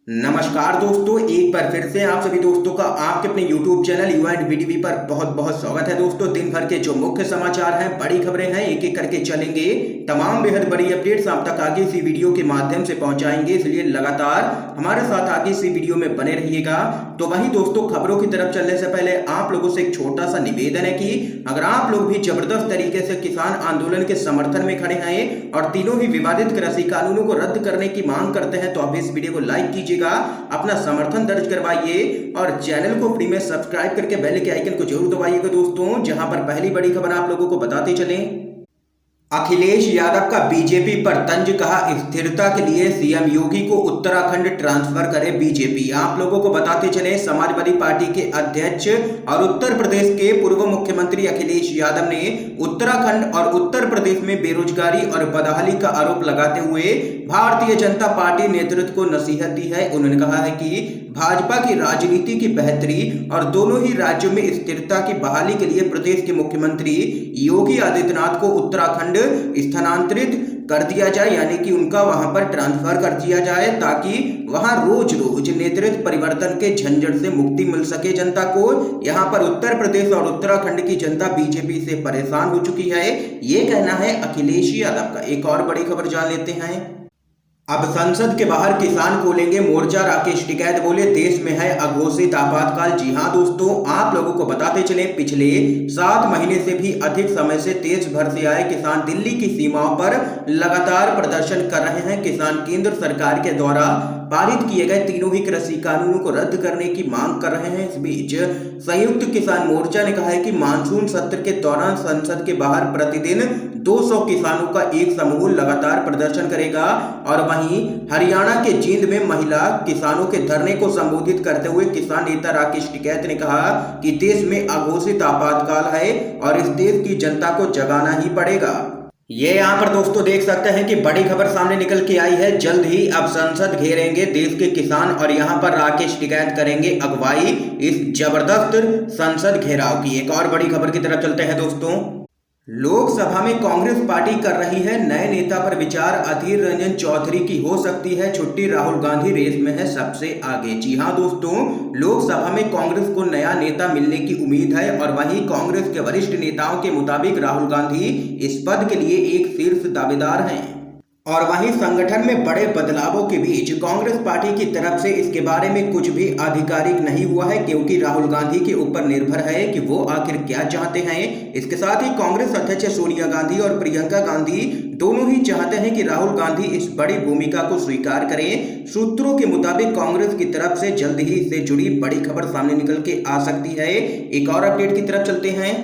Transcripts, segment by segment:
नमस्कार दोस्तों, एक बार फिर से आप सभी दोस्तों का आपके अपने YouTube channel you and VTV पर बहुत बहुत स्वागत है। दोस्तों, दिन भर के जो मुख्य समाचार हैं, बड़ी खबरें हैं, एक एक करके चलेंगे। तमाम बेहद बड़ी अपडेट्स आप तक आगे इसी वीडियो के माध्यम से पहुंचाएंगे, इसलिए लगातार हमारे साथ आगे इसी वीडियो में बने रहिएगा। तो वहीं दोस्तों, खबरों की तरफ चलने से पहले आप लोगों से एक छोटा सा निवेदन है कि अगर आप लोग भी जबरदस्त तरीके से किसान आंदोलन के समर्थन में खड़े हैं और तीनों ही विवादित कृषि कानूनों को रद्द करने की मांग करते हैं, तो आप इस वीडियो को लाइक कीजिए, अपना समर्थन दर्ज करवाइए और चैनल को फ्री में सब्सक्राइब करके बेल के आइकन को जरूर दबाइएगा दोस्तों, जहां पर पहली बड़ी खबर आप लोगों को बताते चलें। अखिलेश यादव का बीजेपी पर तंज, कहा स्थिरता के लिए सीएम योगी को उत्तराखंड ट्रांसफर करे बीजेपी। आप लोगों को बताते चले, समाजवादी पार्टी के अध्यक्ष और उत्तर प्रदेश के पूर्व मुख्यमंत्री अखिलेश यादव ने उत्तराखंड और उत्तर प्रदेश में बेरोजगारी और बदहाली का आरोप लगाते हुए भारतीय जनता पार्टी नेतृत्व को नसीहत दी है। उन्होंने कहा है कि भाजपा की राजनीति की बेहतरी और दोनों ही राज्यों में स्थिरता की बहाली के लिए प्रदेश के मुख्यमंत्री योगी आदित्यनाथ को उत्तराखंड स्थानांतरित कर दिया जाए, यानी कि उनका वहां पर ट्रांसफर कर दिया जाए, ताकि वहां रोज रोज नेतृत्व परिवर्तन के झंझट से मुक्ति मिल सके जनता को। यहां पर उत्तर प्रदेश और उत्तराखंड की जनता बीजेपी से परेशान हो चुकी है, ये कहना है अखिलेश यादव का। एक और बड़ी खबर जान लेते हैं। अब संसद के बाहर किसान खोलेंगे मोर्चा, राकेश टिकैत बोले देश में है अघोषित आपातकाल। जी हां दोस्तों, आप लोगों को बताते चले, पिछले 7 महीने से भी अधिक समय से देश भर से आए किसान दिल्ली की सीमाओं पर लगातार प्रदर्शन कर रहे हैं। किसान केंद्र सरकार के द्वारा पारित किए गए तीनों ही कृषि कानूनों को रद्द करने की मांग कर रहे हैं। इस बीच संयुक्त किसान मोर्चा ने कहा है कि मानसून सत्र के दौरान संसद के बाहर प्रतिदिन 200 किसानों का एक समूह लगातार प्रदर्शन करेगा। और वहीं हरियाणा के जींद में महिला किसानों के धरने को संबोधित करते हुए किसान नेता राकेश टिकैत ने कहा कि देश में अघोषित आपातकाल है और इस देश की जनता को जगाना ही पड़ेगा। ये यहाँ पर दोस्तों देख सकते हैं कि बड़ी खबर सामने निकल के आई है। जल्द ही अब संसद घेरेंगे देश के किसान और यहाँ पर राकेश टिकैत करेंगे अगुवाई इस जबरदस्त संसद घेराव की। एक और बड़ी खबर की तरफ चलते हैं दोस्तों। लोकसभा में कांग्रेस पार्टी कर रही है नए नेता पर विचार, अधीर रंजन चौधरी की हो सकती है छुट्टी, राहुल गांधी रेस में है सबसे आगे। जी हां दोस्तों, लोकसभा में कांग्रेस को नया नेता मिलने की उम्मीद है और वहीं कांग्रेस के वरिष्ठ नेताओं के मुताबिक राहुल गांधी इस पद के लिए एक शीर्ष दावेदार हैं। और वहीं संगठन में बड़े बदलावों के बीच कांग्रेस पार्टी की तरफ से इसके बारे में कुछ भी आधिकारिक नहीं हुआ है, क्योंकि राहुल गांधी के ऊपर निर्भर है कि वो आखिर क्या चाहते हैं। इसके साथ ही कांग्रेस अध्यक्ष सोनिया गांधी और प्रियंका गांधी दोनों ही चाहते हैं कि राहुल गांधी इस बड़ी भूमिका को स्वीकार करें। सूत्रों के मुताबिक कांग्रेस की तरफ से जल्द ही इससे जुड़ी बड़ी खबर सामने निकल के आ सकती है। एक और अपडेट की तरफ चलते हैं।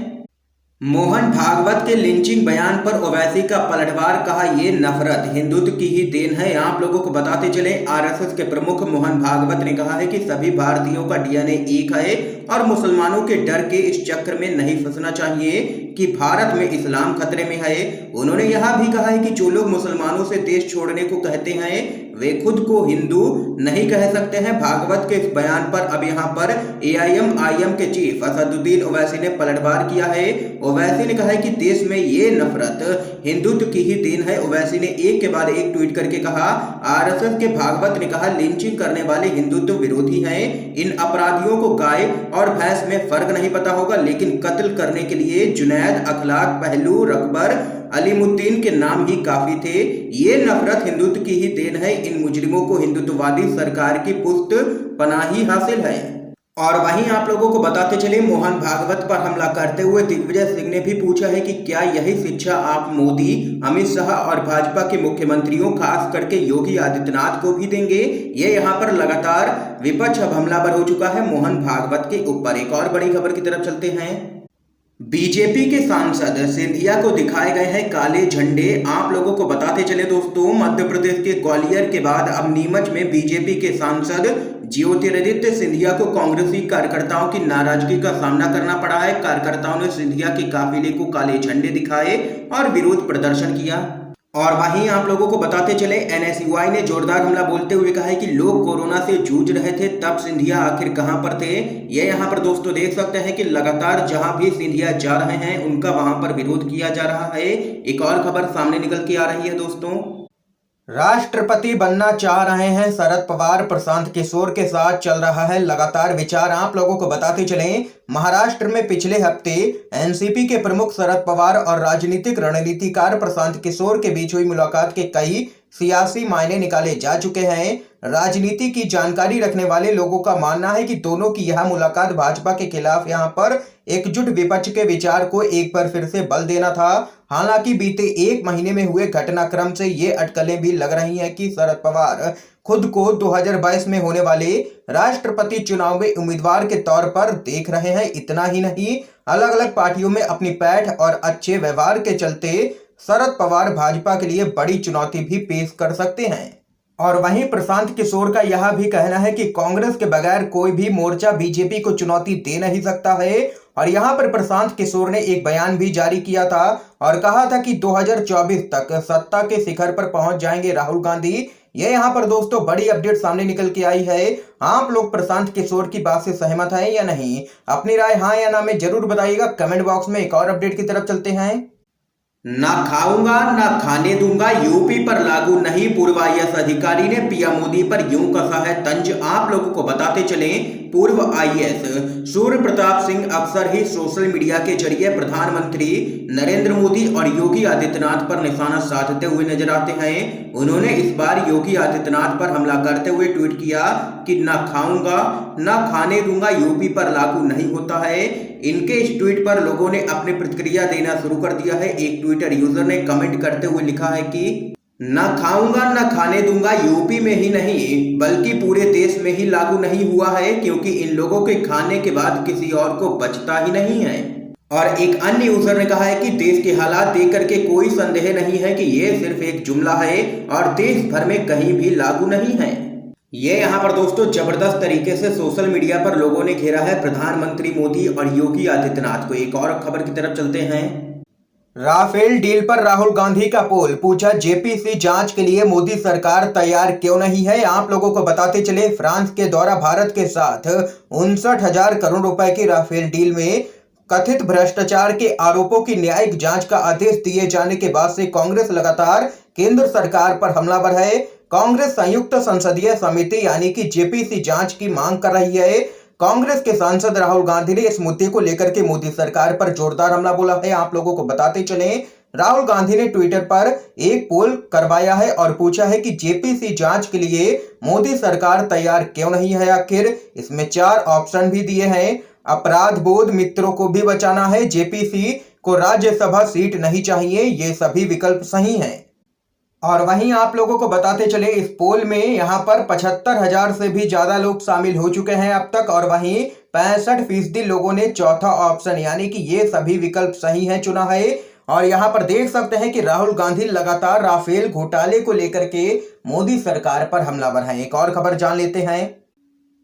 मोहन भागवत के लिंचिंग बयान पर ओवैसी का पलटवार, कहा ये नफरत हिंदुत्व की ही देन है। आप लोगों को बताते चले, आरएसएस के प्रमुख मोहन भागवत ने कहा है कि सभी भारतीयों का डीएनए एक है और मुसलमानों के डर के इस चक्र में नहीं फंसना चाहिए कि भारत में इस्लाम खतरे में है। उन्होंने यह भी कहा है कि जो लोग मुसलमानों से देश छोड़ने को कहते हैं वे खुद को हिंदू नहीं कह सकते हैं। भागवत के इस बयान पर अब यहाँ पर एआईएमआईएम के चीफ असदुद्दीन ओवैसी ने पलटवार किया है। ओवैसी ने कहा है कि देश में ये नफरत हिंदुत्व की ही देन है। ओवैसी ने एक के बाद एक ट्वीट करके कहा, आरएसएस के भागवत ने कहा लिंचिंग करने वाले हिंदुत्व विरोधी हैं। इन अपराधियों को गाय और भैंस में फर्क नहीं पता होगा, लेकिन कत्ल करने के लिए जुनैद, अखलाक, पहलू, रकबर, अलीमुद्दीन के नाम ही काफी थे। ये नफरत हिंदुत्व की ही देन है। इन मुजरिमों को हिंदुत्ववादी सरकार की पुष्ट पनाही हासिल है। और वहीं आप लोगों को बताते चले, मोहन भागवत पर हमला करते हुए दिग्विजय सिंह ने भी पूछा है कि क्या यही शिक्षा आप मोदी, अमित शाह और भाजपा के मुख्यमंत्रियों खास करके योगी आदित्यनाथ को भी देंगे। ये यहाँ पर लगातार विपक्ष अब हमलावर हो चुका है मोहन भागवत के ऊपर। एक और बड़ी खबर की तरफ चलते हैं। बीजेपी के सांसद सिंधिया को दिखाए गए हैं काले झंडे। आप लोगों को बताते चले दोस्तों, मध्य प्रदेश के ग्वालियर के बाद अब नीमच में बीजेपी के सांसद ज्योतिरादित्य सिंधिया को कांग्रेसी कार्यकर्ताओं की नाराजगी का सामना करना पड़ा है। कार्यकर्ताओं ने सिंधिया के काफिले को काले झंडे दिखाए और विरोध प्रदर्शन किया। और वहीं आप लोगों को बताते चले, एनएसयूआई ने जोरदार हमला बोलते हुए कहा है कि लोग कोरोना से जूझ रहे थे, तब सिंधिया आखिर कहां पर थे। ये यहां पर दोस्तों देख सकते हैं कि लगातार जहां भी सिंधिया जा रहे हैं उनका वहां पर विरोध किया जा रहा है। एक और खबर सामने निकल के आ रही है दोस्तों। राष्ट्रपति बनना चाह रहे हैं शरद पवार। प्रशांत किशोर के साथ चल रहा है लगातार विचार। आप लोगों को बताते चलें, महाराष्ट्र में पिछले हफ्ते एनसीपी के प्रमुख शरद पवार और राजनीतिक रणनीतिकार प्रशांत किशोर के बीच हुई मुलाकात के कई सियासी मायने निकाले जा चुके हैं। राजनीति की जानकारी रखने वाले लोगों का मानना है कि दोनों की यह मुलाकात भाजपा के खिलाफ यहां पर एकजुट विपक्ष के विचार को एक बार फिर से बल देना था। हालांकि बीते एक महीने में हुए घटनाक्रम से ये अटकलें भी लग रही हैं कि शरद पवार खुद को 2022 में होने वाले राष्ट्रपति चुनाव में उम्मीदवार के तौर पर देख रहे हैं। इतना ही नहीं, अलग अलग पार्टियों में अपनी पैठ और अच्छे व्यवहार के चलते शरद पवार भाजपा के लिए बड़ी चुनौती भी पेश कर सकते हैं। और वहीं प्रशांत किशोर का यह भी कहना है कि कांग्रेस के बगैर कोई भी मोर्चा बीजेपी को चुनौती दे नहीं सकता है। और यहां पर प्रशांत किशोर ने एक बयान भी जारी किया था और कहा था कि 2024 तक सत्ता के शिखर पर पहुंच जाएंगे राहुल गांधी। ये यहां पर दोस्तों बड़ी अपडेट सामने निकल के आई है। आप लोग प्रशांत किशोर की बात से सहमत हैं या नहीं? अपनी राय हाँ या ना में जरूर बताइएगा कमेंट बॉक्स में। एक और अपडेट की तरफ चलते हैं। ना खाऊंगा ना खाने दूंगा, यूपी पर लागू नहीं, पूर्व आईएएस अधिकारी ने पीएम मोदी पर यूं कसा है तंज। आप लोगों को बताते चलें, पूर्व आईएएस सूर्य प्रताप सिंह अक्सर ही सोशल मीडिया के जरिए प्रधानमंत्री नरेंद्र मोदी और योगी आदित्यनाथ पर निशाना साधते हुए नजर आते हैं। उन्होंने इस बार योगी आदित्यनाथ पर हमला करते हुए ट्वीट किया कि ना खाऊंगा ना खाने दूंगा, यूपी पर लागू नहीं होता है। इनके इस ट्वीट पर लोगों ने अपनी प्रतिक्रिया देना शुरू कर दिया है। एक ट्विटर यूजर ने कमेंट करते हुए लिखा है कि ना खाऊंगा ना खाने दूंगा यूपी में ही नहीं बल्कि पूरे देश में ही लागू नहीं हुआ है, क्योंकि इन लोगों के खाने के बाद किसी और को बचता ही नहीं है। और एक अन्य यूजर ने कहा है कि देश के हालात देख करके कोई संदेह नहीं है कि ये सिर्फ एक जुमला है और देश भर में कहीं भी लागू नहीं है। ये यहाँ पर दोस्तों जबरदस्त तरीके से सोशल मीडिया पर लोगों ने घेरा है प्रधानमंत्री मोदी और योगी आदित्यनाथ को। एक और खबर की तरफ चलते हैं। राफेल डील पर राहुल गांधी का पोल, पूछा जेपीसी जांच के लिए मोदी सरकार तैयार क्यों नहीं है। आप लोगों को बताते चले, फ्रांस के द्वारा भारत के साथ 59,000 करोड़ रुपए की राफेल डील में कथित भ्रष्टाचार के आरोपों की न्यायिक जांच का आदेश दिए जाने के बाद से कांग्रेस लगातार केंद्र सरकार पर हमलावर है। कांग्रेस संयुक्त संसदीय समिति यानी कि जेपीसी जांच की मांग कर रही है। कांग्रेस के सांसद राहुल गांधी ने इस मुद्दे को लेकर के मोदी सरकार पर जोरदार हमला बोला है। आप लोगों को बताते चलें, राहुल गांधी ने ट्विटर पर एक पोल करवाया है और पूछा है कि जेपीसी जांच के लिए मोदी सरकार तैयार क्यों नहीं है। आखिर इसमें 4 ऑप्शन भी दिए हैं। अपराध बोध मित्रों को भी बचाना है, जेपीसी को राज्यसभा सीट नहीं चाहिए, ये सभी विकल्प सही हैं। और वहीं आप लोगों को बताते चले, इस पोल में यहाँ पर 75,000 से भी ज्यादा लोग शामिल हो चुके हैं अब तक। और वहीं 65% लोगों ने चौथा ऑप्शन यानी कि ये सभी विकल्प सही हैं चुना है। और यहाँ पर देख सकते हैं कि राहुल गांधी लगातार राफेल घोटाले को लेकर के मोदी सरकार पर हमलावर हैं। एक और खबर जान लेते हैं।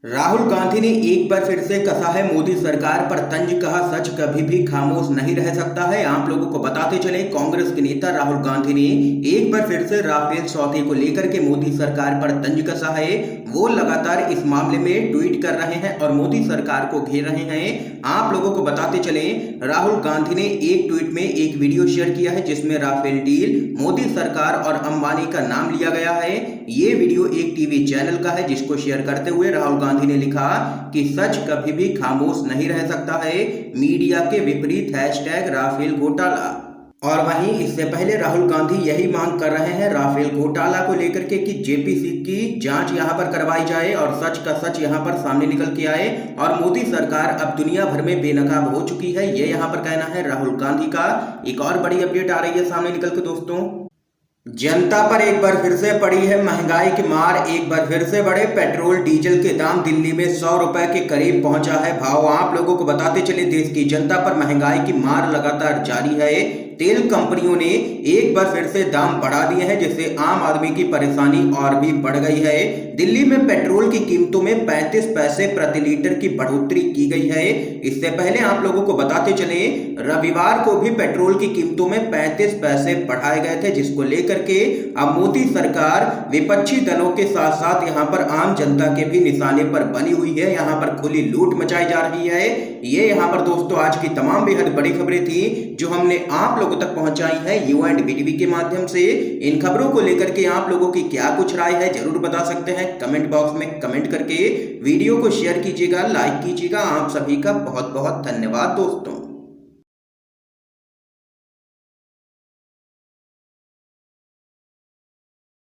राहुल गांधी ने एक बार फिर से कसा है मोदी सरकार पर तंज, कहा सच कभी भी खामोश नहीं रह सकता है। आप लोगों को बताते चले, कांग्रेस के नेता राहुल गांधी ने एक बार फिर से राफेल सौदे को लेकर के मोदी सरकार पर तंज कसा है। वो लगातार इस मामले में ट्वीट कर रहे हैं और मोदी सरकार को घेर रहे हैं। आप लोगों को बताते चले, राहुल गांधी ने एक ट्वीट में एक वीडियो शेयर किया है जिसमें राफेल डील, मोदी सरकार और अंबानी का नाम लिया गया है। ये वीडियो एक टीवी चैनल का है जिसको शेयर करते हुए राहुल गांधी ने लिखा कि सच कभी भी खामोश नहीं रह सकता है, मीडिया के विपरीत #राफेल घोटाला। और वहीं इससे पहले राहुल गांधी यही मांग कर रहे हैं राफेल घोटाला को लेकर के कि जेपीसी की जांच यहां पर करवाई जाए और सच का सच यहां पर सामने निकल के आए। और मोदी सरकार अब दुनिया भर में बेनकाब हो चुकी है, ये यहां पर कहना है राहुल गांधी का। एक और बड़ी अपडेट आ रही है सामने निकल के दोस्तों। जनता पर एक बार फिर से पड़ी है महंगाई की मार, एक बार फिर से बढ़े पेट्रोल डीजल के दाम, दिल्ली में 100 रुपए के करीब पहुंचा है भाव। आप लोगों को बताते चले, देश की जनता पर महंगाई की मार लगातार जारी है। तेल कंपनियों ने एक बार फिर से दाम बढ़ा दिए हैं जिससे आम आदमी की परेशानी और भी बढ़ गई है। दिल्ली में पेट्रोल की कीमतों में 35 पैसे प्रति लीटर की बढ़ोतरी की गई है। इससे पहले आप लोगों को बताते चले, रविवार को भी पेट्रोल की कीमतों में 35 पैसे बढ़ाए गए थे, जिसको लेकर के अब मोदी सरकार विपक्षी दलों के साथ साथ यहाँ पर आम जनता के भी निशाने पर बनी हुई है। यहाँ पर खुली लूट मचाई जा रही है। ये यहाँ पर दोस्तों आज की तमाम बेहद बड़ी खबरें थी जो हमने आप लोगों तक पहुंचाई है यू एंड वी टीवी के माध्यम से। इन खबरों को लेकर के आप लोगों की क्या कुछ राय है जरूर बता सकते हैं कमेंट बॉक्स में कमेंट करके। वीडियो को शेयर कीजिएगा, लाइक कीजिएगा। आप सभी का बहुत बहुत धन्यवाद दोस्तों।